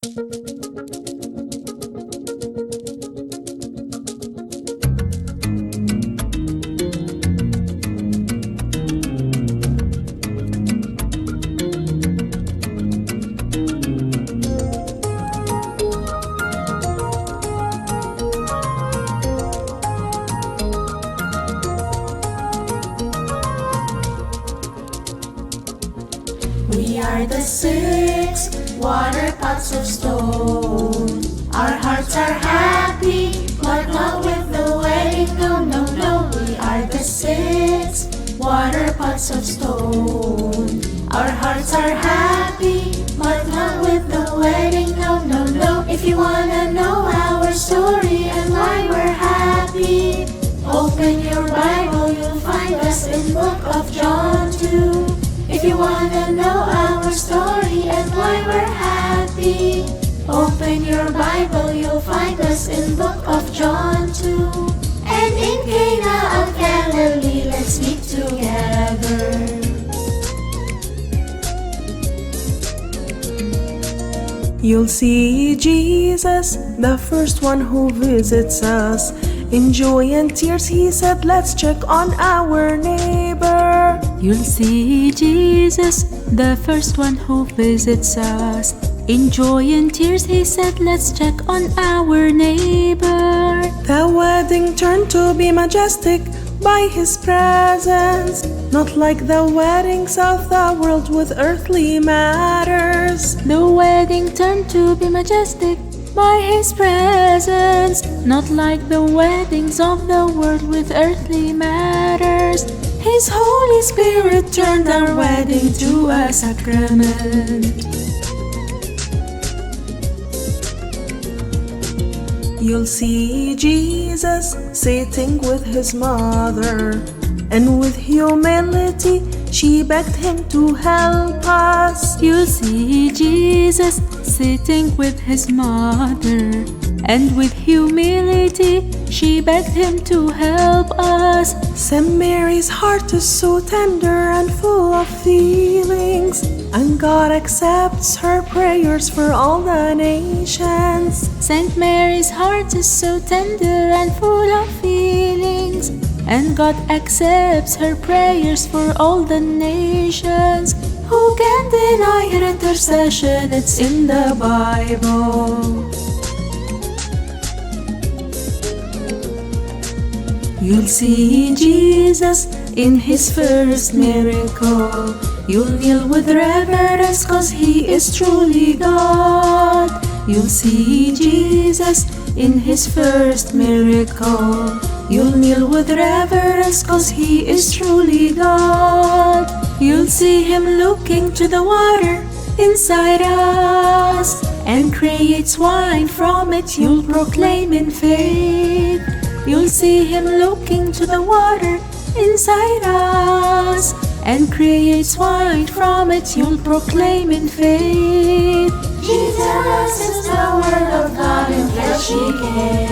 We are the 6 waterpots of stone. Our hearts are happy, but not with the wedding. No, no, no. We are the 6 waterpots of stone. Our hearts are happy, but not with the wedding. No, no, no. If you wanna know our story and why we're happy, open your Bible, you'll find us in book of John 2. If you wanna know our story and why we're happy, open your Bible, you'll find us in book of John 2. And in Cana of Galilee, let's meet together. You'll see Jesus, the first one who visits us. In joy and tears he said, let's check on our neighbor. You'll see Jesus, the first one who visits us. In joy and tears he said, let's check on our neighbor. The wedding turned to be majestic by his presence, not like the weddings of the world with earthly matters. The wedding turned to be majestic by his presence, not like the weddings of the world with earthly matters. His Holy Spirit turned our wedding to a sacrament. You'll see Jesus sitting with his mother, and with humility she begged him to help us. You'll see Jesus sitting with his mother, and with humility she begged him to help us. Saint Mary's heart is so tender and full of feelings, and God accepts her prayers for all the nations. Saint Mary's heart is so tender and full of feelings, and God accepts her prayers for all the nations. Who can deny her intercession? It's in the Bible. You'll see Jesus in his first miracle. You'll kneel with reverence, 'cause he is truly God. You'll see Jesus in his first miracle. You'll kneel with reverence, 'cause he is truly God. You'll see him looking to the water inside us, and creates wine from it. You'll proclaim in faith. You'll see him looking to the water inside us, and creates wine from it. You'll proclaim in faith. Jesus is the Word of God in flesh he came.